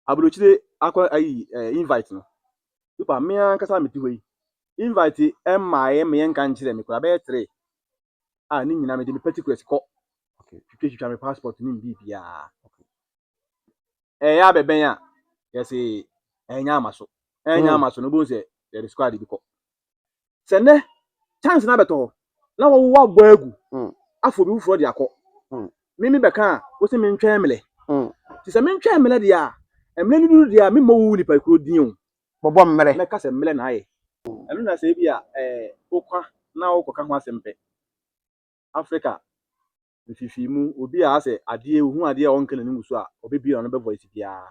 abrochire akwa ayi invite no super me an kasa meti hoyi invite MIA me nka nchire me kura be 3 ni nyina me de me particulars ko Okay. twitwa me passport ni bibia ya beben a yes enya amaso no bo se the squad bi ko se ne chance na beto na wo wa gbo agu afọ bi ufro de akọ mimi beka wo se me ntwa emele ti se me ntwa emele de a emele ni duru de a me mo wu ni pa kro din o bobo mmere na ka se emele na aye enu na se bi a okwa na wo ka ho asempe Africa fifimu obi a ase ade hu ade a onkele ni muso a obebi no be voice bia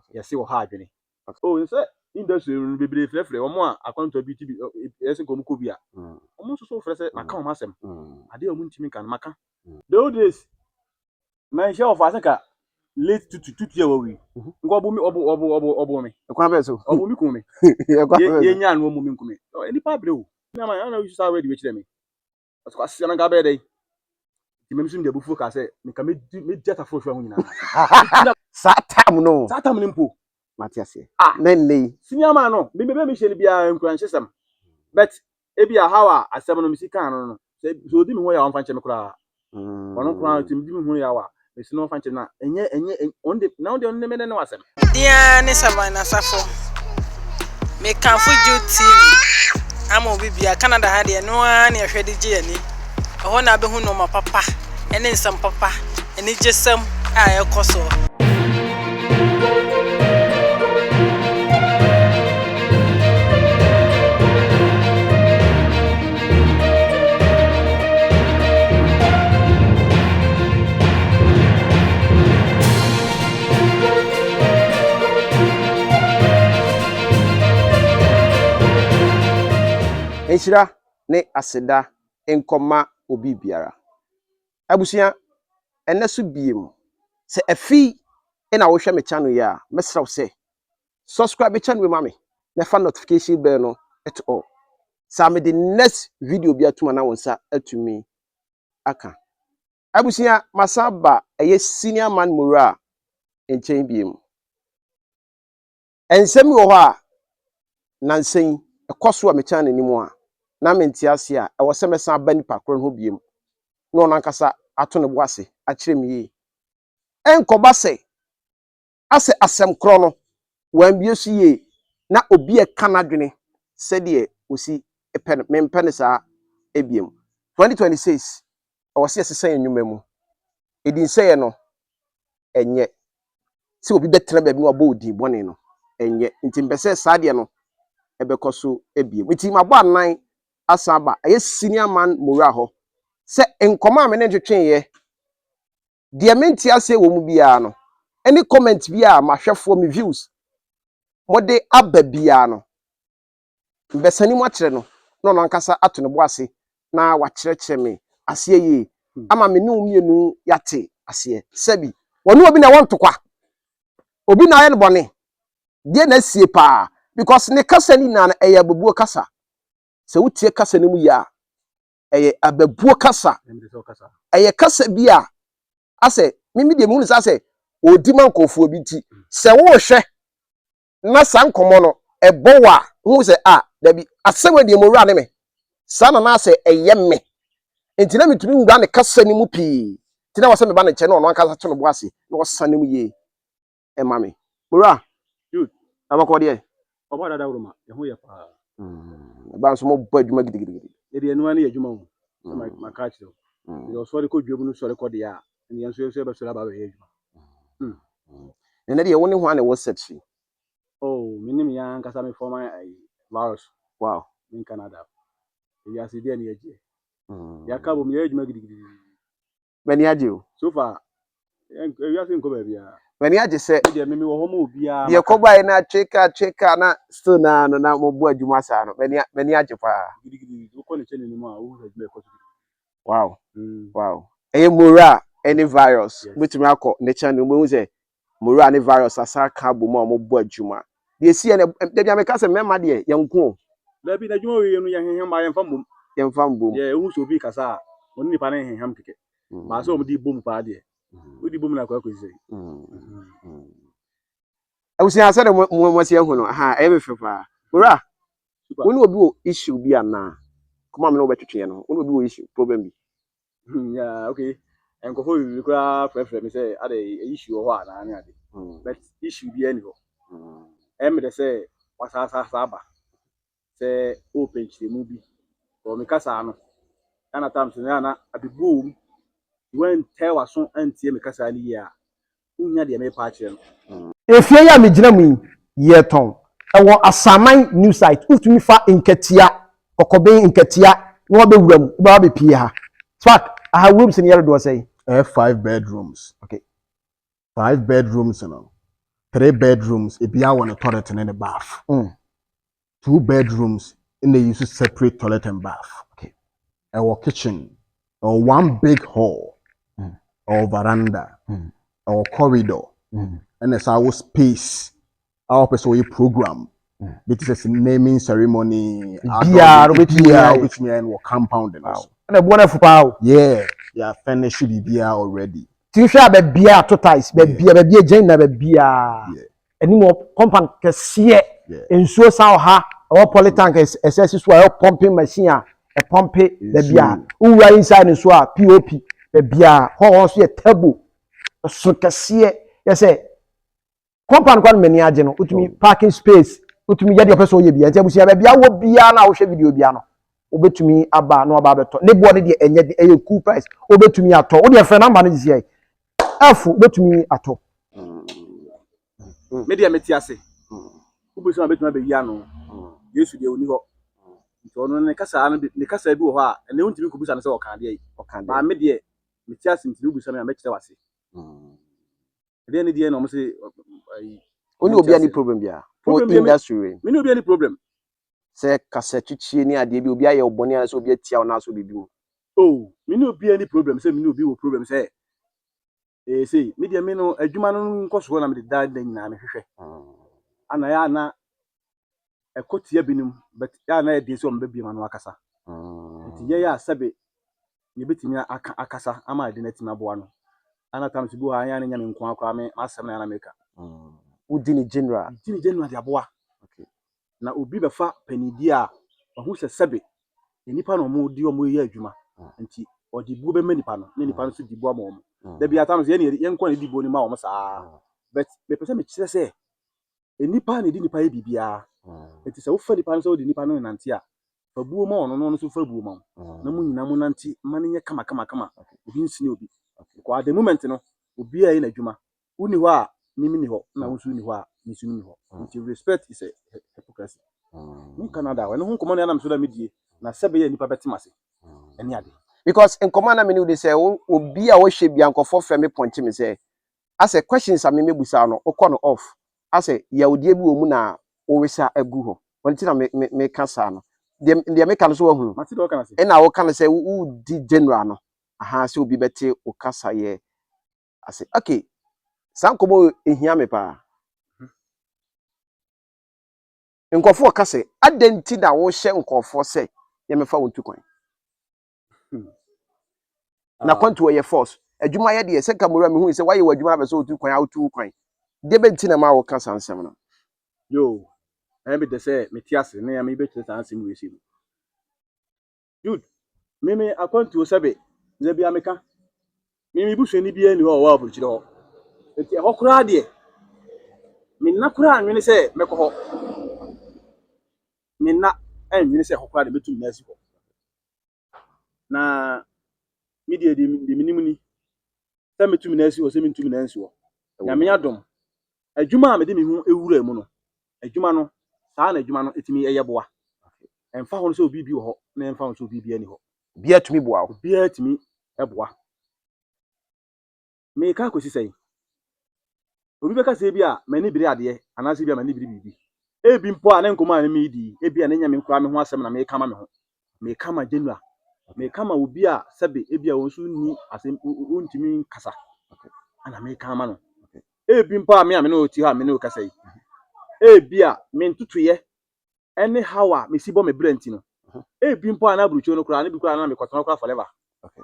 yesi wo ha adwene nse industry no bebere frefre omo a akwanto bi tibi yesi komu ko bi a omo so frese maka o masem ade o mu ntimi kan maka the old days man share of asaka late tutu ya wawi ngo obu mi ekwa be so obu mi kun mi ye nya no mu mi kun mi eni pa bre o na ma na use already we chire mi aso asia na ga be dey me msim de bufu ka se me ka me data fo hwa ho nyina satam no mpo matiase na nei senior man no me be me hye bia nkran hyesem but ebia how asem no me sika no so odi me ho ya won fa nche me kura ono kura tim di me ho ya wa me sino fa nche na enye onde na onde me ne wasem dia ne Savannah Safo me kan fuju TV amo bibia Canada ha de no an ya hwede je ani ho na be hu no ma papa ene nsam papa ene jesam a ekoso enhira ne aseda enkoma obi biara abusia enesu biem se afi na wo hwe me channel ya mesraw se subscribe channel mami na fa notification bell no at all sa me the next video bi atuma na wonsa atumi aka abusia masaba eye senior man mora enchen biem ensem wo ho a nansen ekoso a me channel ni mu a na mentiase a ewo se mesa ba nipa kro ho biem no nankasa ato ne boase a kire me yi enkoba se ase asem kro no wan biesu yi na obi e kanadwene se de osi pen me pen sa ebiem 2026 ewo se sesen enwuma mu edin seye no enye se obi betra ba bi no abo odin bone no enye nti mbese sa de no ebekoso ebiem nti mabo anan asaba aye senior man mora ho se enkoma me ne twetwen ye de menti ase wo mu bia no any comment bia ma hwefo me views mode ababia no mbesani mo akere no no nkasa ato ne bo ase na wa kyerɛkyerɛ me ase ye ama me ne omienu yate ase sebi wonu obi na wontokwa obi na aye ne bone de na sie pa because ne kasa ni na eye babuo kasa se wutie kasa ne mu ya eye ababuo kasa eye kasa bia ase mimi de mu nsa se odi mankofo obi ti se wo hwe na sankomo no ebowa hu se dabi asewe de mowura ne me sana na se eye me enti na mitumi ngwa ne kasa ni mu pi ti na wase me ba ne che no no kasa to no bo ase na wasane mu ye e ma me mowura dude abako de oba dada uruma e ho ye pa ba so mo bo adwuma gidigidi e de enu ani adwuma hu ma ka kire o so de ko dwemu no so de ko de a ni enso be so ba ye adwuma ne de woni ho ane wo set fi minim ya nkasa me former virus wow in Canada ya se de ni eje ya ka bo me adwuma gidigidi bani aje o so far ya se nko ba bia bani aje se de me wo ho ma obi a de ko ba na cheka na still na no na mo bo adwuma sa no bani aje pa gidigidi ko ne chene ni mu a wo adwuma ko wow wow eye mora any virus bitumi akọ ne channel mo hu se mora any virus asaka bo mo bo adwuma de sie ne de bia me ka se mema de yanku da bi na adwuma we no ya henham ba yemfa mbom ye hu so bi kasa oni nipa na henham keke ba so mo di bom pa de odi bom na kwa kwesi was I said was your one. Ha, every fefa. Ura, when will be issue be a na. Come on, no better channel. When will be issue problem. Yeah, okay. And go for you, me say, are the issue or what? But issue be anyhow. They say, what's Saba? Say, open the movie. Or Mikasano. And at times, Nana, at the boom, when tell us so anti Mikasani, yeah. Unya the me patch. If you are me jinami, ye ton. I want a Samai new site. If me fa in Ketia, Kokobe in Ketia, no be room, Bobby Pia. Fuck, I have rooms in the other say. 5 bedrooms. Okay. 5 bedrooms, 3 bedrooms, if you want a toilet and a bath. 2 bedrooms, in the use separate toilet and bath. Okay. Our kitchen, or 1 big hall, or veranda, or corridor, and it's our space, our personal program. This is a naming ceremony, which me and compound. And a wonderful power. Yeah, finished the beer already. Tisha be beer to ties, be beer, Jane, be beer. Any more compound can see it. In so ha, or polytank is well pumping machine, a pump it, the beer. Who are inside and swap, POP, the beer, horse, a table. So can see it. Yes, compound one many agent, with me parking space, with me, your person, you be a beer, will share video piano. Obe to me aba no aba beto ne bo ne de enye de eye cool price obe to me ato wo de friend number ne here afu obe to me ato Me de meti ase obe so abetuma be ya no Yesu de oni ho nto no ne kasa bi wo ho a ne huntimi ko bisa ne se o kan de ba me de meti ase ntimi obusa me a me kire wase de ne de no mo se oni obi any problem bia for industry me no obi any problem say kasechichie ni ade bi obi aye obone ala so obi atia o na so bibi mu oh me no be any problem say me no be wo problem say say me de me no adwuma no nkoso na me de da nyina me hwehwe ana ya na ekotia binum but ya na e de so mbe bi ma no akasa nti ye ya sabe ye betimi akasa ama de na tima boa no ana tam se bi ha ya na nya me nko akwa me asem na meka udi ni general de aboa na obi befa panidi a ohu se sebe nipa no mo di omo ye adwuma nti odi bu be manipa no ne nipa no so di bu ama omo da bia ta no ye ne yenko ne di bu ni ma omo saa but me pese me kire se nipa ne di nipa ye bibia nti se wo fa nipa no so di nipa no nanti a fa bu ma ono no so fa bu ma na mu nyina mu nanti mane nye kama obi nsini obi ko at the moment no obi a ye na adwuma uni ho a mimi ni ho na wo so ni ho a misunu ni ho nti respect is a hypocrisy in Canada when who come on na so da medie na sebe ye nipa betimase eni ade because in command na me ni dey say obi a wo hwe bia nkofo frɛ me point me say as a questions am me busa no o no off as a ya odie bi wo mu na o wesa agu ho won ti na me kasa no de me kan so wa hu mati do kan say e na wo kan say wo di general no aha say obi bete o kasa ye as okay san komo ehia me pa nkofo kase adenti na wo hye nkofo se ye mefa wo tu kwan na kwantu ye force adwuma ye de se kamura me hu se waye wadwuma be so otu kwan autu kwan de benti na ma wo kasa nsem no yo be de say metiase na ya me be kire san nsem we se dude me akwantu sebe ze bia meka me busu ni bia ni ho wa abukire ho enti ho kura de me na kura anwene se mekọ ho me na anwene se ho kura de betum na asi ho na media de minimu ni se metum na asi ho se metum na asi ho ya me adom adwuma a me de me hu ewura mu no adwuma no saa na adwuma no etimi eye boa emfa ho se obi bi ho na emfa ho se obi bi ani ho bia tumi boa ho bia timi eboa me ka kwesi sei obi beka se bi a mani biri ade anase bi a mani biri bibi ebi mpo a na nkoma a me di ebi a na nya me nkwa me ho asem na me kama me ho me kama general me kama obi a sebe ebi a wonsu ni asem untimi kasa ana me kama no ebi mpo a me na oti ha me na okasa yi ebi a me ntutuye any how a me sibo me brenti no ebi mpo a na brucho no kura na bi kura na me kwatona kura forever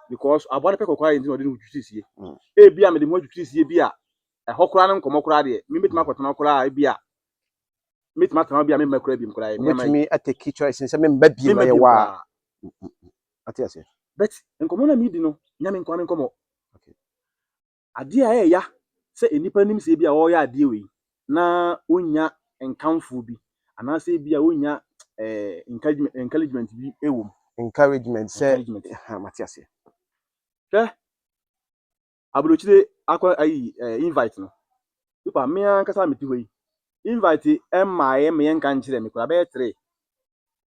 because abone pe kokwa yin no de no twisisie ebi a me de mo twisisie bi a ɛhɔ koraa no nkɔmmɔ koraa deɛ memetumi akɔtena koraa bi a metumi atena bi a memma koraa bi m koraa Obetumi atake choice sɛ memba bi ma yɛ wa. Ate ase. but nkɔmmɔ na medi no nyame nkwa me nkɔmmɔ Okay. adeɛ a ɛyɛ ya sɛ enipa nim sɛ bi a wɔyɛ adeɛ wei na wonya nkamfo bi anaasɛ bi a wonya encouragement bi ɛwɔ mu Encouragement sɛ encouragement ha mate ase. hwɛ aburokyire akɔ ayi invite no nipa me ankasa meti hɔ yi invite ɛmma me nka nkyerɛ me koraa bɛyɛ 3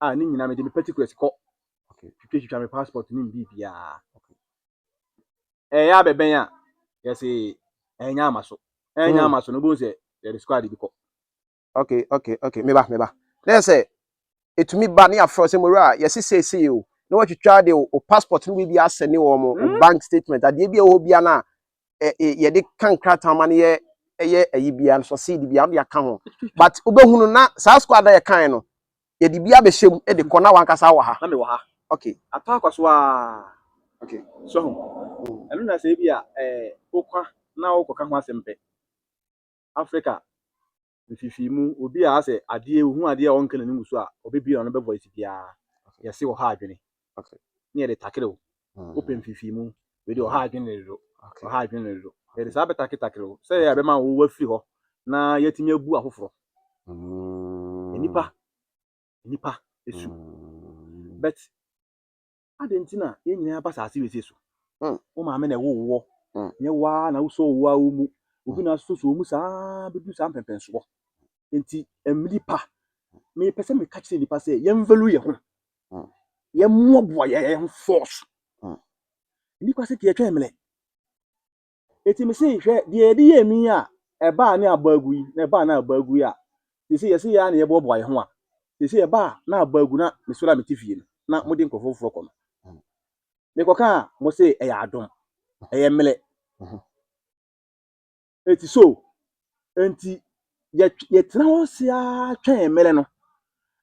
a ne nyinaa mede me particulars kɔ Okay. twitwa me passport ne mbi bia ɛyɛ abɛbɛn a yɛsɛ ɛnya ama so no bo sɛ yɛde squad bi kɔ Okay. Meba. Let's say etumi ba ne afro sɛ mowura yɛse sese o. Na watwitwa de o passport no bi asɛne wɔ mo bank statement ade bi ɛwɔ bia na yɛde kankrata ma ne yɛ ayi bia so seed bia no yɛka ho. But obehunu na saa squad da yɛkan no yɛde bia bɛhyɛm de kɔ na wankasa wɔ ha. na me wɔ ha Okay. ata akwaso a Okay. so ho ɛno na sɛ bi a okwa na wokɔka ho asɛm pɛ Africa mfifimu obi a asɛ adeɛ ohu adeɛ a ɔnka n'anim so a ɔbɛbi na no bɛ voice bia yɛse wɔ ha adwene Okay. ne yɛde takere wo open mfifimu we de ɔha adwene ne do ɔha adwene ne do yɛde saa bɛtake takere wo sɛ yɛ bɛma wo wafiri hɔ na yɛtumi abu afoforo nipa esu but adentina yɛnyina ba saase wese so wo maame na ɛwo nyɛ waa na wo so wo wo mu obi na so mu saa bedu saa mpɛmpɛnsoɔ enti emlipa me pese me catch nipa sɛ yɛn value yɛ ho yɛn moboa yɛn force nipa sɛ tie twɛn mele enti me sɛ hwɛ deɛ de yɛ mi a ɛba ne abagu yi na ɛba na abagu yi a sɛ yɛse ya na yɛboaboa yɛ ho a sɛ ɛba na abagu na me so la me tifie no na mo de nkɔfo foro kɔ no me kɔka mo sɛ ɛyɛ adom ɛyɛ mele eti so enti yɛ tena hɔ sia twɛn mele no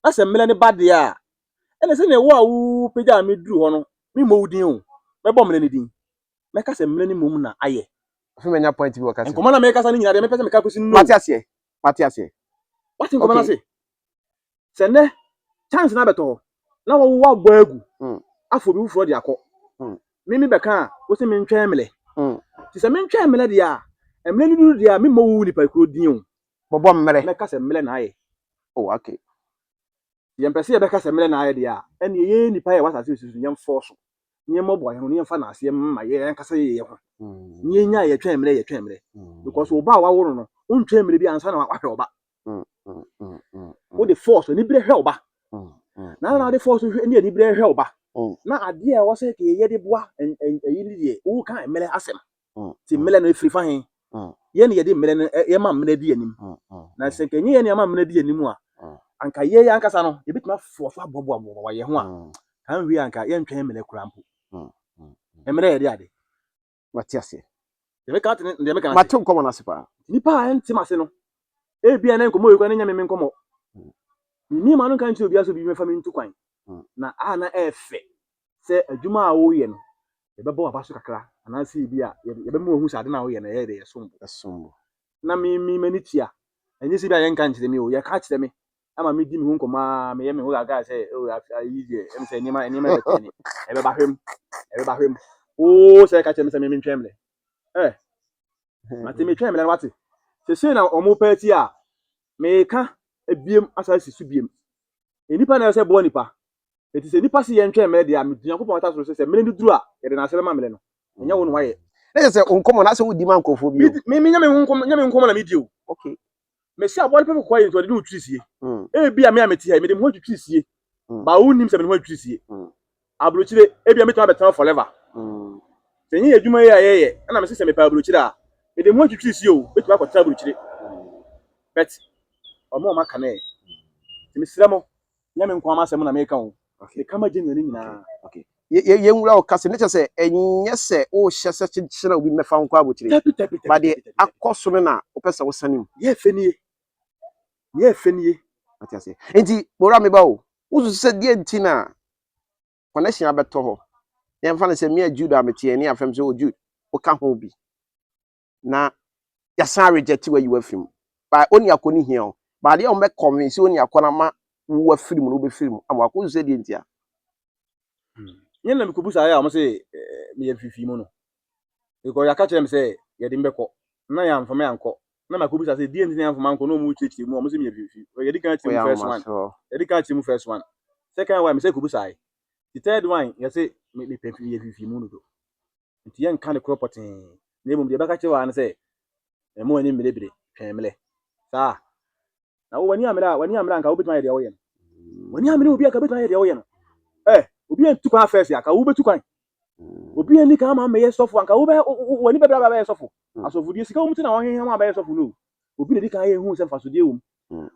asɛ mele ne ba de a ɛna sɛ ne wo a wo pagya me duru hɔ no me mo wudin o mɛbɔ mele ne din mɛka sɛ mele ne mom na ayɛ Afi menya point bi wakase. nkɔmɔ na mɛka sa ne nyina de mɛpɛ sɛ mɛka kosi no Mate ase. wati nkɔmɔ na se sɛ ne chance na bɛtɔ hɔ na wo wa bɔ agu afɔ bi wufuro de akɔ mimi bɛka a wo sɛ me ntwɛn mele ti sɛ me ntwɛn mele de a mele ne duru de a me mo wu nipa kuro din o Bobo mmere. mɛka sɛ mele na ayɛ Oh, okay. yɛn pɛ sɛ yɛbɛka sɛ mele na ayɛ de a ɛne yɛ nipa yɛ wasase susu yɛn force yɛn mɔbɔ yɛn ho yɛn fa na ase ma yɛn kasa yɛ ho yɛn nya yɛ twɛn mele because oba a waworo no wontwɛn mele bi ansa na wahwɛ oba wo de force ni bire hwɛ oba na de force hwɛ ni bire hwɛ oba na adeɛ a wɔsɛ ke yɛ de boa ɛyi ni deɛ wo kan mele asɛm ti mele no efiri fa hen yɛn yɛ de mele no yɛ ma mele di anim na sɛ kenye yɛn ma mele di anim a anka yɛ yɛ ankasa no yɛbɛtuma force aboaboa yɛ ho a kan wi anka yɛn twɛn mele kura mpo mele yɛ de ade Mate ase. yɛbɛka te ne yɛbɛka Mate nkɔmɔ na sepa. nipa a ntim ase no ebia na nkɔmɔ yɛ kwa ne nyame me nkɔmɔ ni ma no kan ti obi aso bi me fa me ntu kwan na na ɛfɛ sɛ adwuma a wo yɛ no yɛbɛbɔ aba so kakra anaasɛ bi a yɛbɛma ohu sɛ ade na wo yɛ no yɛ de yɛsombo na me mani tia ɛnyɛ sɛ bi a yɛnka nkyerɛ me o yɛka kyerɛ me ama me di me ho nkɔmɔ a me yɛ me ho gaga sɛ o ayi deɛ ɛm sɛ nneɛma bɛtɛ ni ɛbɛba hwem o sɛ ka kyerɛ me sɛ me ntwɛn mele mate me twɛn mele no wate sɛ na ɔmo pɛ ti a meka ebiem asase su biem enipa na sɛ bo nipa eti sɛ nipa si yɛn twɛn mele de a medunya kopɔ ta so sɛ mele ni duru a yɛde na asɛm ma mele no ɛnyɛ wo no wayɛ Ne sɛ nkɔmɔ na sɛ wodi man kofo bi. me nya me nkɔmɔ na me di o Okay. me si abɔde pɛ kɔ yɛ nto de no twirisie ebi a me a meti ha me de mo twirisie ba wo nim sɛ me de mo twirisie abrochire ebi a me twa betena forever sɛ nyi adwuma yi a yɛyɛ na me sɛ me pa abrochire a me de mo twirisie o betuma akɔtena abrochire bet ɔmo ma ka na ɛ me sira mo nya me nkɔmɔ asɛm na me ka o okay kama gye nyane nyina Okay. Ye nwura o kase ne kyɛ sɛ ɛnyɛ sɛ o hyɛ sɛ kyerɛ obi mɛfa nkɔ abotire. Ba de akɔso no na o pɛ sɛ wo sanim. Ye fenie Ati ase. Enti bora me ba o. Uzu sɛ die nti na connection abɛtɔ hɔ. Yɛn fa ne sɛ me Jude ametie ne afem sɛ o Jude o ka ho bi. Na ya san reject where you were film ba oni akoni here o ba de o be convince oni akona ma wo film no be film am akọ se de ntia yen na mekubusa ya mo se me ye fifi mu no because ya ka kire me se ye de mbekọ na ya mfama ya nkọ na mekubusa se die ntin ya mfama nkọ no mu chichi mu mo se me ye fifi ye di kan kire mu first one ye di kan kire mu first one second one me se kubusa ai the third one ye se me pefi ye fifi mu no do nti yen kan de property na ebom de ba ka kire wa na se e mo ani melebre twemle sa na wo wani amira nka wo betuma ye de wo ye no wani amira obi aka betuma ye de wo ye no obi entu kwa first ya ka wo betu kwan obi ani ka ma me sofo anka wo be wani bebra ba be sofo asofo die sika wo muti na wo hehia ma be sofo no obi na di kan ye hu se faso die wo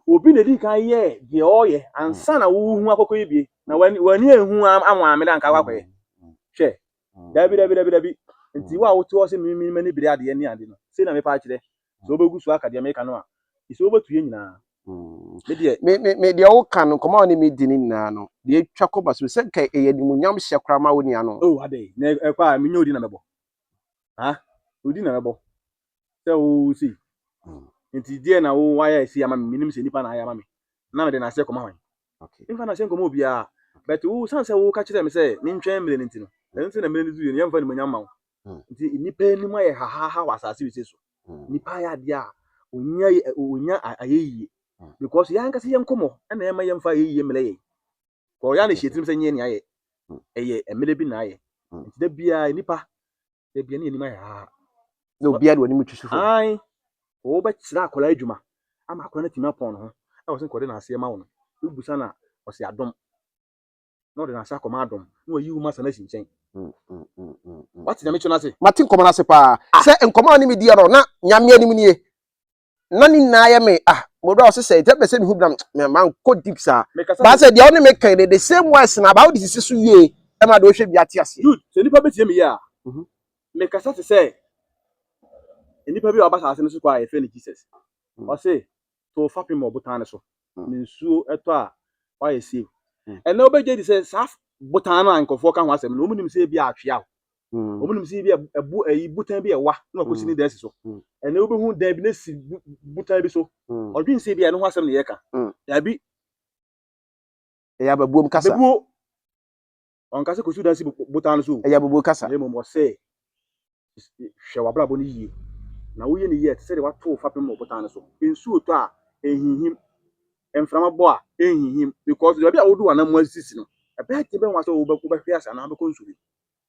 obi na di kan ye de oye ansa na wo hu akoko ebie na wani ehu amwa amira nka kwa kwe hwe dabi nti wa wo to se mi mani bire ade ni ade no se na me pa kire so obegu so aka de me ka no a iso obetu ye nyina me de o kan ko ma oni me di ni nyina no de twa ko ba so se ka ye di munyam hye kra ma woni ano ade na kwa me nyodi na mebo odi na mebo se o si nti die na wo wa ya si ama me minim se nipa na ya ama me na me de na se ko ma hwan okay infa na se ko ma obi a but wo san se wo ka kire me se me ntwen mele nti no nti na mele nti ye mfa ni munyam ma wo nti nipa ni ma ye ha wasase wi so nipa ya dia onya ayeyi because ya nka se ye nkomo na ye ma ye mfa ayeyi mele ye ko ya na hyetim se nye ni aye eye emele bi na aye nti da bia nipa da bia ni ma ya no bia de woni mutwusu ai wo ba kira akola adwuma ama akola na tima pon ho e wo se ko de na ase ma wo no ubusa na o se adom no de na ase akoma adom no yi uma sana shinchen what na me chuna se matin komo na se pa se enkomo ni me di ro na nyame anim nie na ni na ya me mo do se say te be se me hu blam me man ko deep sa ba se dia oni me kan the same words na ba wo di sisu ye e ma do hwe bia te ase dude se nipa betie me ya me kasa te say nipa bi wa ba sa ase no so kwa e fe ni Jesus o se to fapi mo botan so me nsuo eto a wa ye save and na obeje di say saf botan na nkofo ka ho asem no omunim se bi atwea omunim se bi ebu ayi botan bi ewa na okosi ni desi so and na obehu dan bi na si botan bi so odwin se bi e no ho asem ne ye ka ya bi ya babuom kasa bebuo on kasa kosu dan si botan so ya babuo kasa e mo se hwe wabra bo ni yie na wo ye ni ye te se de wato fapem mo botan so ensu oto a ehihim enframa bo a ehihim because the bia wo do anam asisi no e be te be nwa so wo be hwe asa na be konsuri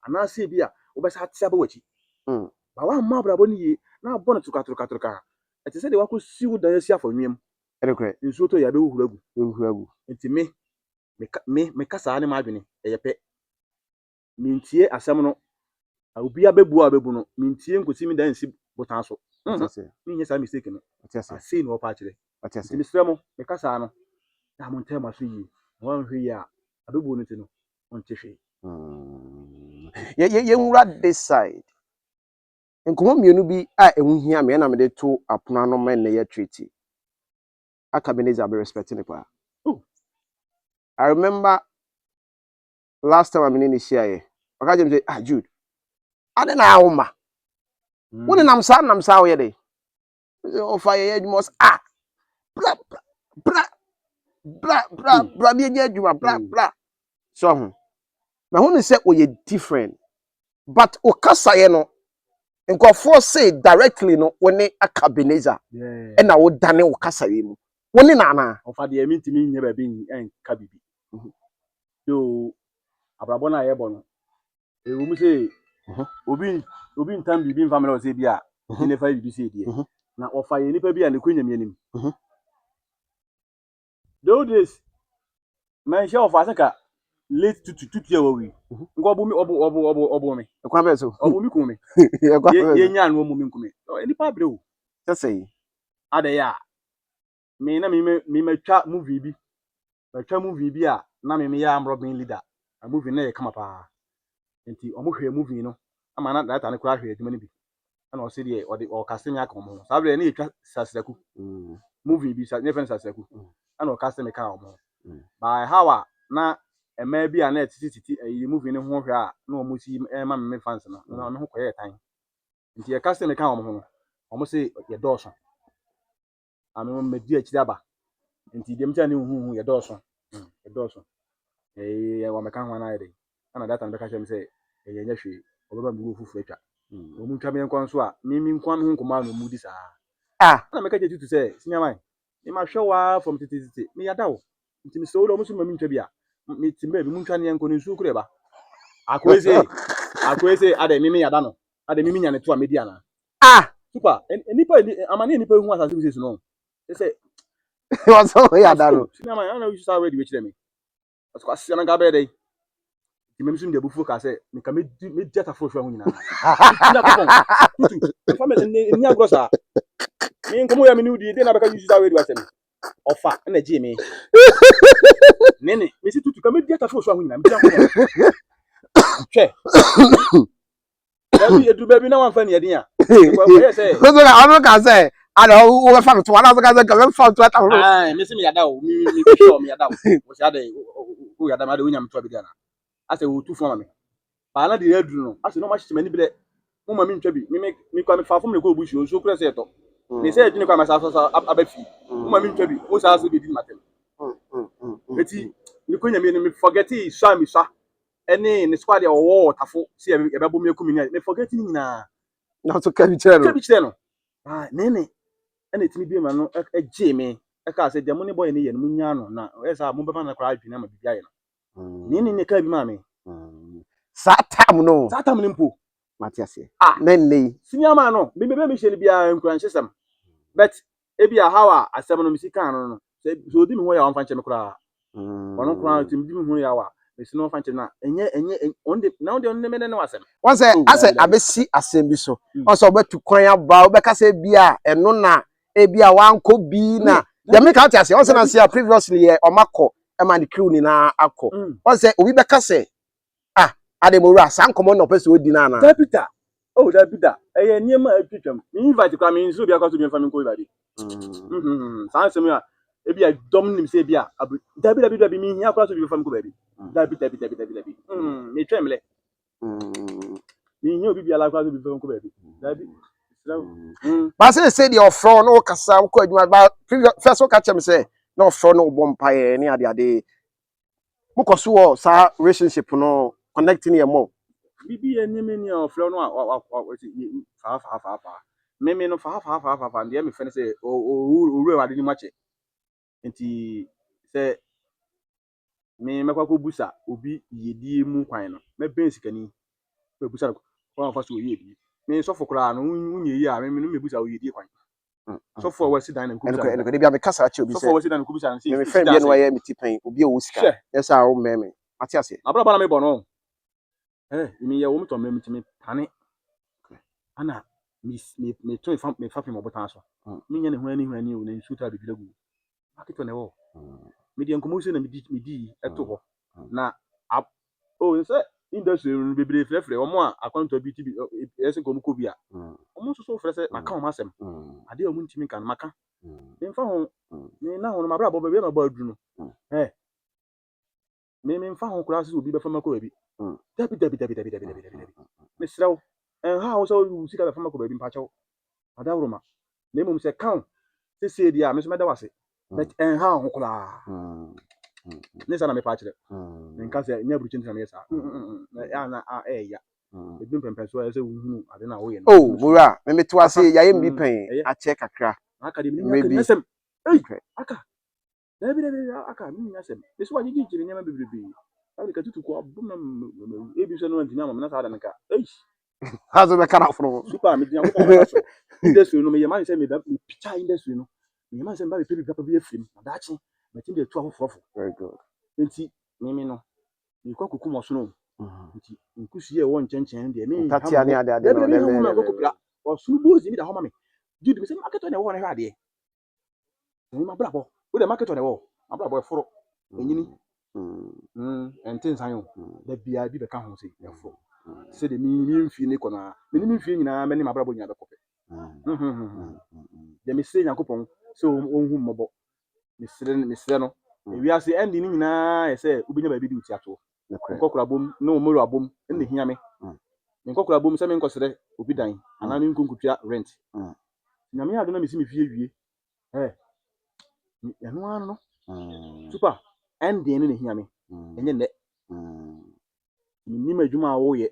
ana se bia wo be sa tia ba wachi ba wa ma bra bo ni yie na bo na tuka e te se de wakosi wo dan asi afọnwem erekre ensu oto ya be huhuragu ehuagu enti me kasa ne ma adwene e ye pe mintie asem no obi abebu no mintie nkosi mi dan si botan so mi nye sa mistake no asi no pa kire atese mi sremo me kasa no na mo ntem aso yi won hwe ya abebu no ti no on tehwe ye nwura this side enkomo mienu bi a ehu hia me na me de to apona no men na ye treaty aka Ebenezer be respecting it pa I remember last time I'm in this year oka jem say Jude ade na awoma woni nam sa wo ye de o fa ye adwuma bra bi ye adwuma bra so ho na ho ni say o ye different but o kasa ye no nkofo say directly no woni aka Ebenezer e na wo dane wo kasa ye mu woni na na o fa de mintimi nye ba bi en ka bibi yo abrabo na ye bo no e wo mu say obi ntam bibi family o say bia ne fa bibi say die na o fa ye nipa bia ne kwanyam yanim those days man share of asaka late tutu ya wawi ngo obu mi e kwa be so obu mi ku mi ye nya no mu mi ku mi nipa bre o say ade ya me na me matwa movie bi matwa movie bi a na me ya am Robin leader a movie na ye kama pa enti omo hwe movie no ama na data ne kura hwe adwuma ne bi na o se de o kase me aka omo so abre na yetwa sasraku movie bi sa ne fen sasraku na o kase me ka omo by how na ema bi a na titi ayi movie ne ho hwe a na omo si ma me fans no na me ho koye tan nti ye kase me ka omo Omo say ye dɔɔso. Ame me di akiri aba. Nti dem tia ne hu ye dɔɔso. Ye dɔɔso. Wa meka ho na ye de. Ana data no beka kyem say ye nya hwe. Obeba mi fufu atwa. Omu twa me nkon so a mi nkon ho nkoma no mu di saa. Ana meka je tutu say senior man. Me ma hwe wa from titi. Me yada wo. Nti me so lo mu so ma mi ntwa bia. Me timba bi mu ntwa ne nkon nsu kure ba. Akwese ade mimi yada no. Ade mimi nya ne to a media na. Super. Nipa amane nipa hu asase bi no. Say what's all yada no. Senior man, I know you start ready with them. As kwa sisi na ga be dey. Ti memi so me bufu ka say me ka me jeta fo hwa hu nyina. Na ko tutu. Family ni agrosa. Me nkomo ya me ni udi dey na beka you start ready with them. Ofa na ji me. Nene, me si tutu ka me jeta fo hwa hu nyina. Me ti na hwe. Edu baby na wan fa ne yedin a. So I can say I know we found to one other guy that found to ah me si me yada o me sure me yada o. Wo si ade o yada ma de unyam to bi na. Ase wo tu fo me. Ba na de edu no. Ase no ma hye mani bile. Mo ma mi ntwa bi. Me kwa me fa fo me ko bushi o so kura se to. Me say edwini kwa ma sa abafi. Mo ma mi ntwa bi. Wo sa so be di matem. Eti ni ko nyame ni me forget it sha me sha. Ene ne squad ya wo tafo si e be bo me akumi ni. Me forget ni nyina. na so ka bi chere no. Nene. Ene timi bi ma no eje me. E ka say de mo ne boy ne ye no nya no na e sa mo be ma na kra adwini ma bibia ye no. Nene ka bi ma me. Satam no. Satam ni mpo. Matiase. Nene. Senior man no. Me be shele bia nkran hyesem. But e bia how asem no mi sika no. So di me ho ya wan fa nche me kra. Ono kra timi di me ho ya wa. Me sino fa nche na enye onde na onde me ne wasem. One say ase abesi asem bi so. On so obetu kwan aba obeka say bia eno na e bia wanko bi na. Ya me ka tiase. On say na say previously omako e man the crew ni na akọ. On say obi beka say Ademora sankomo no pese odi na na. Deputy. Oh, deputy. Eye niam atwetwam. Me invite kwa me nso bia kwa so bi mfa me ko ibadi. San semi a e bia dom nim say bia deputy bi me hia kwa so bi mfa me ko baby. Deputy. Me twemle. Me hia obi bia la kwa so bi mfa me ko baby. Deputy. Ba say the ofro no kasa ko adwuma ba first o ka chem say no ofro no bom pae ni ade mukoso wo sa relationship no connecting your mom. Bibi enime ni ofro no fa. Me no fa. Dey me fene say o wade ni mache. Enti say me mekwa ko busa obi yedie mu kwan no. Me ben sikani. Me busa ko fa so yedie. Me so fokora no unye yi a me no me busa o yedie kwan. So for we sit down and kubusa. Eno dey bia me kasa achi obi say. So for we sit down and kubusa and see. Me friend bi no wa ye me tipan obi o sika. Yes a o meme. Matiase. Abra bana me bono. Me ye wo me to me ntimi tane. Ana me to me fa me botan so. Me nya ne ho ani o na nsu ta bibira gu. Market na wo. Me di enkomo se na me di eto ho. Na o se industry no bibire frefre omo a akwanto bi ti bi ese komo ko bi a. Omo so frese maka o masem. Ade o mu ntimi kan maka. Me fa ho me na ho no mabra bo be ma ba aduru no. Me mfa ho kura so obi be fa mako bi. Dabi. Me sraw. Ha wo so sika be fa mako bi mpa chaw. Adawro ma. Na mum se kan. Se dia me so meda wase. But ha ho kura. Ne sana me pa kire. Me nka se nya buruchi ntina me sa. Ya na ya. E dum pempe so se wuhunu ade na wo ye. Oh, mura, me metu ase ya ye mbi pen a check akra. Aka de me nyasem. Aka. Dabi aka me nyasem. Me so wajiji jiri nyama bibibi. Abi ka tutu ko abuma ebi so no ntimi amana sa da nka. Hazo be kana afro. Super me dian ko so. Industry no me ye man say me da picture industry no. Me man say ba be pebi papa bi afim. Na daachi. Me tin dey tu afofofo. Very good. Enti me no. Me kwa kuku mo so no. Enti nkusu ye wo nchenchen de me. Tatia ni ade no le. O sunu bozi mi da ho ma me. Jude me say market on e wo na hwa de. Me ma brabo. Wo de market on e wo. Ma brabo e foro. Enyini. Enten sanyo. Da bia bi be ka ho se yafo. Se de mi mfi ni kona. Me ni mfi nyina me ni ma brabo nya be kope. De me se Yakopon se onhu mmobo. Me sere no. Ewi ase endi ni nyina e se obinya ba bi di uti ato. Nkokura bom na omoru abom enne hia me. Nkokura bom se me nkosere obi dan ana ni nkunkutua rent. nyame ado na mesi me fie wie ɛno ano no super ɛndeɛ no na hia me ɛnyɛ nnɛ menim adwuma a woyɛ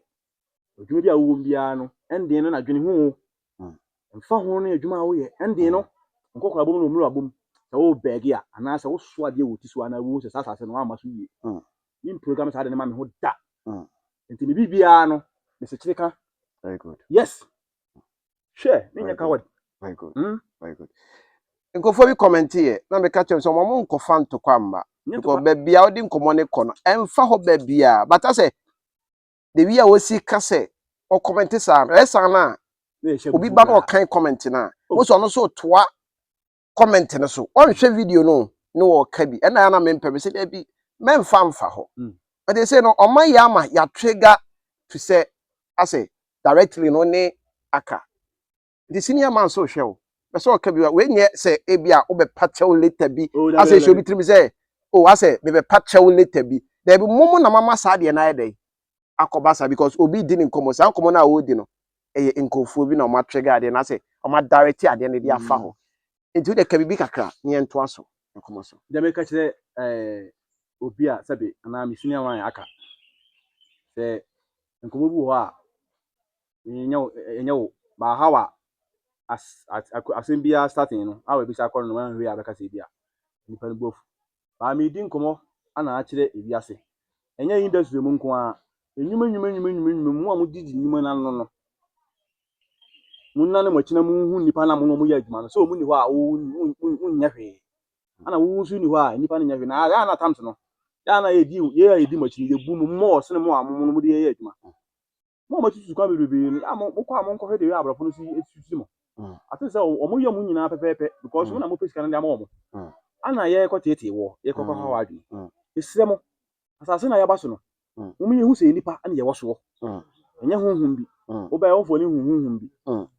adwuma bi a wowɔ biara no ɛndeɛ no na dwene ho mfa ho no adwuma a woyɛ ɛndeɛ no nkɔkora bom no omuro abom sɛ wo bɛɛge a anaasɛ wo so adeɛ wɔ ti so anaa wo sɛ saa asase no ama so yie ni program saa de ne ma me ho da nti me bibiara no me se kyerɛ ka Very good. yes hwɛ me nyɛ coward Very good. Very good. Nkɔfo bi comment here na me ka kyerɛ so mo nkɔfa ntokwa mba because baabi a odi nkɔmɔ ne kɔ no ɛmfa hɔ baabi a bata sɛ de wi a wosi ka sɛ o comment sa ɛsa na obi ba na ɔkan comment na wo so no so toa comment ne so ɔnhwɛ video no ne wɔ ka bi ɛna na me mpɛ me sɛ bi memfa mfa hɔ but they say no ɔma ya ma ya trigger to say ase directly no ne aka the senior man so hwɛ o bɛsɛ ɔka bi we nyɛ sɛ ebi a wobɛpa kyɛw later bi ase hwɛ obi tirim sɛ o ase bɛpa kyɛw later bi there be momo na mama saa de na yɛdɛ akɔbasa because obi di ne nkɔmɔ saa nkɔmɔ na wo di no ɛyɛ nkɔfoɔ bi na ɔma trigger ade na sɛ ɔma direct ade ne de afa hɔ nti de ka bibi kakra ne yɛnto aso nkɔmɔ so de me ka kyerɛ obi a sɛbe ana me senior man aka sɛ nkɔmɔ bi wɔ hɔ a ɛnyɛ wo ba hawa asɛm biara starting no awa bi sa akɔ no man hwe abɛka sɛ bia nipa no bofu ba me di nkɔmɔ ana akyerɛ ebi ase ɛnyɛ industry mu nko a enyuma mu a mo didi nyuma na no munna ne mo kyina mu hu nipa na mo yɛ adwuma no so mu ni hɔ a wo nyɛ hwe ana wo su ni hɔ a nipa no nyɛ hwe na ya na tam so no ya na yedi mo kyini ye bu mu mo so ne mo a mo de yɛ adwuma mo tutu kwa bebe a mo kɔ a mo nkɔ hwe de yɛ abrafo no si etutu mo ate sɛ ɔmo yɛ mo nyinaa pɛpɛpɛ because wo na mo pesika no de ama ɔmo ana yɛ kɔ tete wɔ yɛ kɔ ha wa adwuma esrɛ mo asase na yɛba so no mo yɛ hu sɛ nipa ana yɛ wɔ so ɛnyɛ honhom bi wo bɛyɛ wo fo ne honhom bi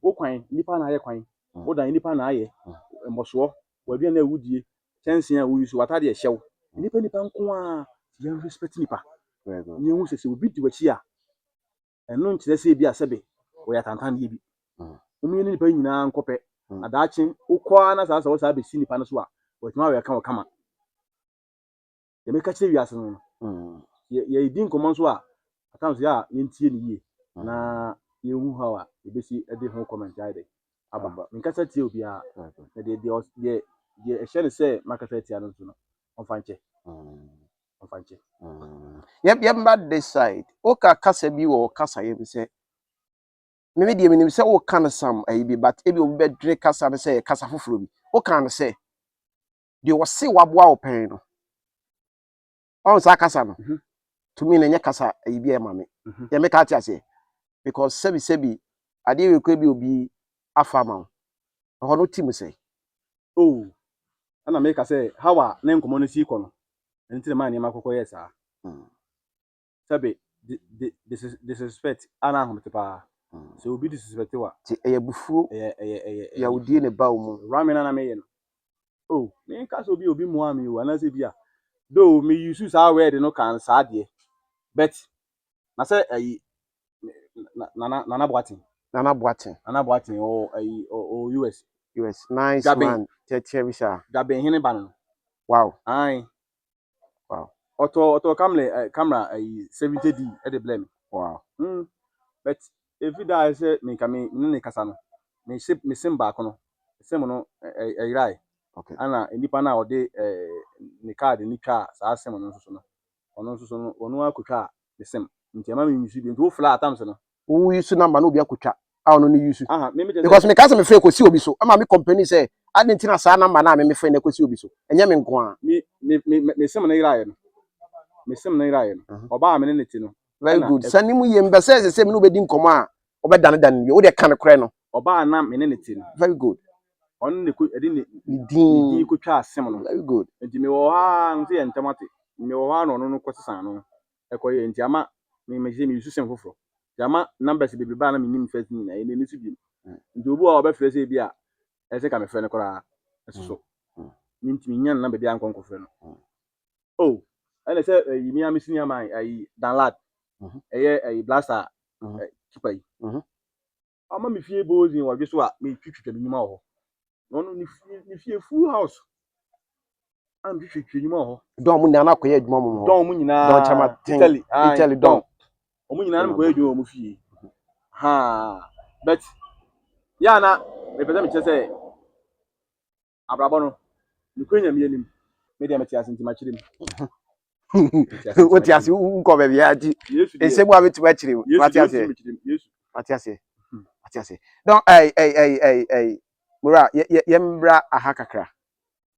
wo kwan nipa na ayɛ kwan wo dan nipa na ayɛ mbɔsoɔ wadua na awudie kyɛnse a wo yusu watade ɛhyɛw nipa nko a yɛn respect nipa yɛn hu sɛ obi di wachi a ɛno nkyerɛ sɛ bi asɛbe wo yɛ tantan de bi mo yɛ nipa nyinaa nkɔpɛ adaache wo kɔ na saa wo saa besi nipa no so a watuma wɔ ka wo kama yɛ meka kyerɛ wiase no yɛ di nkɔmɔ nso a atam sɛ a yɛntie ne yie na yɛhu ha a yɛbɛsi de ho comment ayɛ aba nkasa tie obi a na de ɛhyɛ ne sɛ makasa tie no nso no ɔmfa nkyɛ yɛmba this side woka kasa bi wɔ kasa yɛ bi sɛ me de menim sɛ woka no sam ayi bi but ebi obi bɛdwere kasa no sɛ kasa foforo bi woka no sɛ de wɔse waboa wo pɛn no ɔn saa kasa no to me na nyɛ kasa ayi bi ɛma me yɛ me ka ate ase because sebi adeɛ wekɔ bi obi afa ma wo hɔ no tim sɛ ana me ka sɛ hawa na nkɔmɔ no si kɔ no nti ma nneɛma kɔkɔ yɛ saa sɛbe disrespect ana ahomte paa sɛ obi disrespect wa ti ɛyɛ bufuo ɛyɛ ya wodie ne ba wo mu ramina na me yɛ no me ka sɛ obi mu a me wo ana sɛ bi a do me use saa word no kan saa deɛ but na sɛ ayi nana boatin o US nice man tete bi sha gaben hene ba no wow ai wow auto camera 70D e de blame wow but if you die say me ne kasa no me sim ba ko no sim no yirai okay ana nipa na ode ne card ni twa saa sim no nso no ono nso no ono akotwa ne sim nti ama me yusu bi nti wo flat atams no wo yusu number na obi akotwa a ono ne yusu me because me kasa me frɛ kosi obi so ama me company say adentina saa number na me frɛ na kosi obi so enye me nko a me sim na yirai no oba me ne ti no very good sani mu ye mbese se me no bedi nkomo a obedane dane bi wo de kan kre no oba na me ne ti no very good on ne ko edi ne din ko twa asem no very good nti me wo ha nse ye ntamate me wo ha no no ko sesan no ekoye nti ama me yusu sem foforo jama numbers be ba na me nim first ni na ye ne su bi nti obu a oba frɛ sɛ bi a ɛsɛ ka me frɛ no kora ɛsoso nti me nya number bi an kon ko frɛ no ɛna sɛ yimi am senior man ayi download ɛyɛ ayi blaster kipa yi ama me fie bozin wadwe so a me twitwitwa me nyuma ho no no ni fie full house am bi hwehwe nyuma ho Don mu na koye adwuma mu. don mu nyina Don chama Italy don. Omu nyina na koye adwuma mu fie ha but ya na me pese me che say abrabo no ni kwenya me anim me dia meti asinti ma chire What you say unko be bia ji. Ese bu abetu ba chire. What you say? What you say? What you say? Don Mura yembra aha kakra.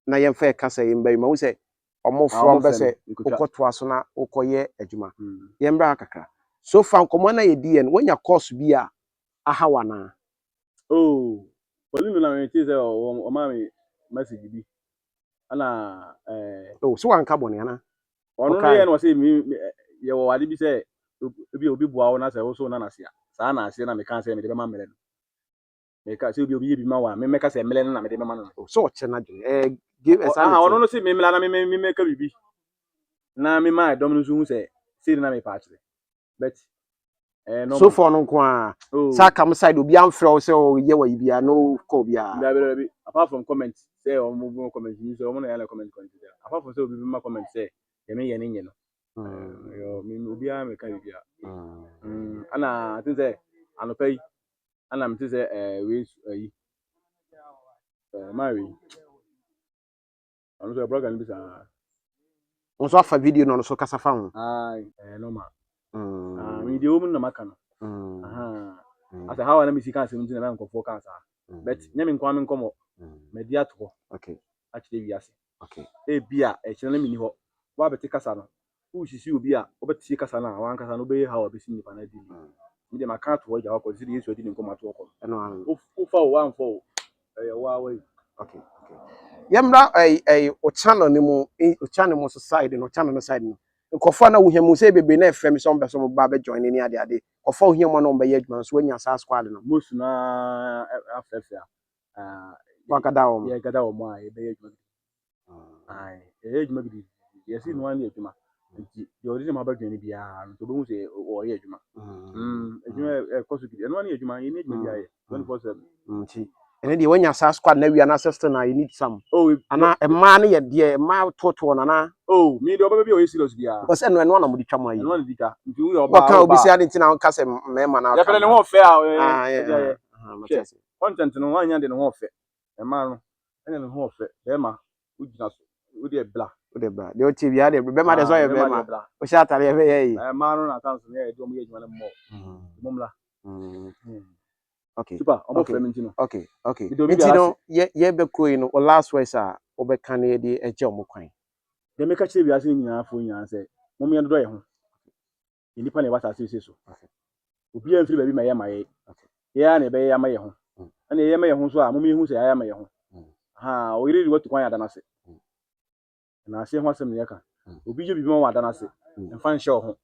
Na yemfa ka say yemba ma wo say omofo be say ukoto aso na ukoye adwuma. Yembra kakra. So far komo na ye die no wonya course bi a aha wana. Oh, wali no na me ti say o ma me message bi. Ana Oh, so wan ka bone ana. Ono no ye no say me ye wo wade bi say obi bua wo na say wo so na na sia. Sa na sia na me kan say me de be ma mele no. Me ka say obi ye bi ma wa me ka say mele no na me de be ma no. So che na give us ono no say me mele na me ka bibi. Na me ma dom no so hu say na me pa akire. But no so for no kwa sa kam side obi amfrɛ wo say o ye wa bia no ko bia. Be apart from comments say o mo comment ni so o mo na ya comment consider. Apart from say obi ma comment say ye me ye ne nye no. Yo me obi a me ka bia. Ana tin say anopai ana me tin say we yi Mary ono so blogger ni bisa On so afa video no so kasa fa ho. Normal. Me dey omu na maka no. As how na me see kan asem tin na nkofo kan sa. But nya me nkwa me nkomo. Me dia to. Okay. Actually wi ase. Okay. Bia kire na me ni ho. Wa beti kasa no. Wo sisi obi a obeti kasa na wan kasa no be how obesi nipa na di. Me dey maka to ja ko si Yesu adi ni nkomo to ko. Eno an. Wo fa wo an fo. Wa we. Okay. Yemra o channel ni mu o channel mu side no channel no side no. Nkofo na wo hemu say bebe na efrem so mbe so ba be join ni ade. Kofo wo hemu na mbe ye adwuma so anya sa squad no. Most na afefe wakada wo. Ye gada wo mo a ye be adwuma. Adwuma bi. Ye si no an adwuma. Nti ye odi ma ba dwani bia no to be hu say wo ye adwuma. Adwuma koso bi. No an adwuma ye ni adwuma bia ye 24/7. Nti ene de wanya sa squad na wia na sister na you need some. Oh, ana ema na ye de ema toto na na. Oh, me de oba bi o ye serious bia. Because eno na mo di twam ayi. Eno na di ka. Nti wo oba. Waka obi si ade nti na won kase mema na. Ya pele ne ho fe yeah. Content no wan nya de ne ho fe. Ema no. Ene ne ho fe. Be ma ugina so. Wo de bla. De o TV ya de be ma de so ye be ma. O sha tare ye be ye. Ema no na kan so ye de o mo ye juma na mo. Momla. Okay. Super. Omo fe minti no. Okay. Minti no ye be koi no last words a obe kan ye de eje omo kwan. De me ka che biase nyina afo nyina se. Mo me do ye ho. Nipa na wasa se so. Obi an firi ba bi ma ye ma ye. Ya na be ya ma ye ho. Ana ye ma ye ho so a mo me hu se ya ma ye ho. O yiri watu kwan ya da na se. Na ase ho asem ne ye ka. Obi je bi ma wa da na se. Mfa nche ho.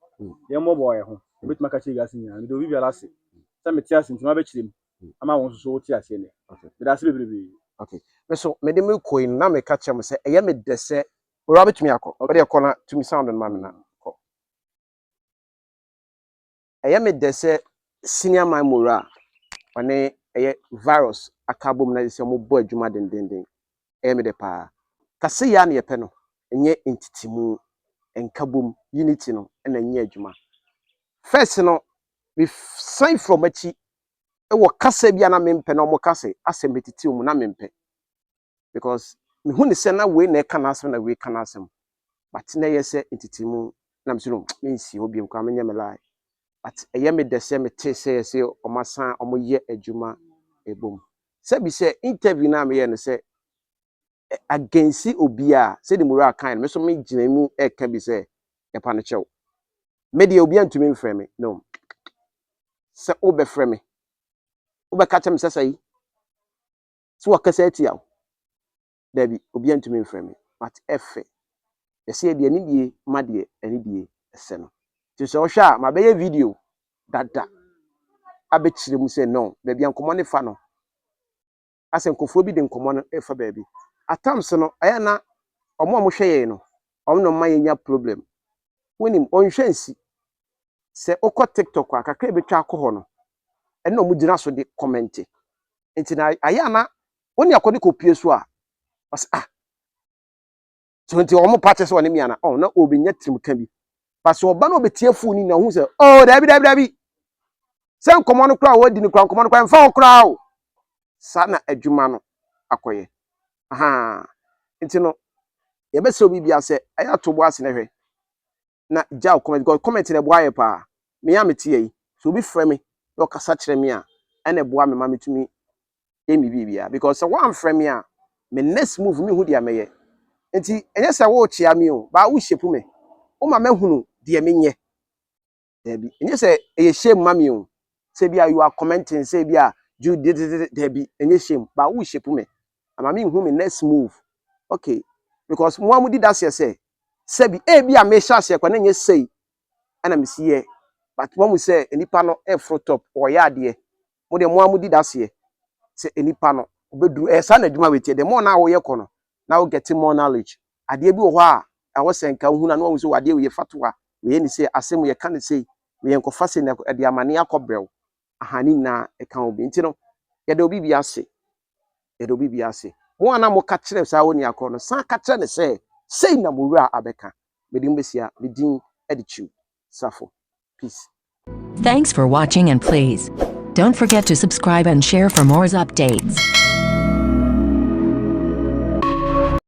Ye mo bo ye ho. Obi tuma ka che biase nyina. Me do obi bi ala se. Sa me ti ase ntima be chirem. Ama won so ti ase ne. Me da se bebrebe. Okay. So me de me koi na me ka chem se eye me de se ora betumi akọ. O de akọ na tumi sound no ma me na. Eye me de se senior man mora one eye virus akabom na se mo bo adwuma dendenden. Eye me de pa. Kase ya na ye pe no enye entitimu enkabom unity no na enye adwuma. First no we sign from achi e wo kase bia na mempe na mo kase asem betiti mu na mempe. Because me hu ni se na we na kana asem na we kana asem. But na ye se entitimu na me so me nsi obi kwa me nye me lie. But eye me de se me te se omasan omoye adwuma ebom. Se bi se interview na me ye no se against obi a se de mura kan me so me gina mu e ka bi se e pa no chew. Me de obi antumi mfrɛ me. No. Se obe frɛ me. Obe ka chem se sai. So wakasa atia wo. Dabi obi antumi mfrɛ me. But efe. Ye se de ani die ma de ani die ese no. Ti so hwa ma be ye video dada abechire mu se no dabi ankomo ne fa no ase nkofo bi de nkomo no e fa baabi atams no aya na omo hwe ye no omo no ma yenya problem wonim onhwe nsi se okọ TikTok akakra betwa akọ ho no ene omo gina so de comment enti na aya na Oni akɔde kɔ pie so a ɔs so nti ɔmo pa kyɛ sɛ ɔne miana na obenya tirimka bi pa so ɔba na obetie fu ni na hu sɛ dabi sɛ nkɔmɔ no kora wadi no kora nkɔmɔ no kora mfa wo kora o sa na adwuma no akɔyɛ nti no yɛbɛsɛ obi bia sɛ ɛyɛ ato bo ase na hwɛ na gya comment because comment na bo ayɛ pa me ya mete yi so obi frɛ me na ɔkasa kyerɛ me a ɛna boa me ma metumi emi bibia because sɛ wan frɛ me a me next move me hu dia meyɛ nti ɛnyɛ sɛ wo kyea me o ba wo hyepu me o ma mahunu dia menyɛ dabi ɛnyɛ sɛ ɛyɛ shame ma me o sɛ bia you are commenting sɛ bia you did dabi ɛnyɛ shame ba wo hyepu me ama me hu me next move okay because mo amudi da sɛ bi bia me hya hye kwa na nyɛ sei ana me sie but mo mu sɛ enipa no front top or ya ade mo de mo amudi da sɛ enipa no obedu sa na adwuma wetie de mo na wo ye kɔ no na wo get more knowledge ade bi wo hɔ a ɛwɔ sɛ nka hu na no wo so ade wo ye fatoa we ye ni sɛ asɛm ye ka ne sei we ye nkɔfa sɛ na de amane akɔbrɛw ahani na ɛka obi nti no ye de obi bi ase mo ana mo ka kyerɛ sa wo ni akɔ no sa ka kyerɛ ne sɛ sei na mo wura abɛka medin besia medin edichiu safo peace. Thanks for watching and please don't forget to subscribe and share for more updates.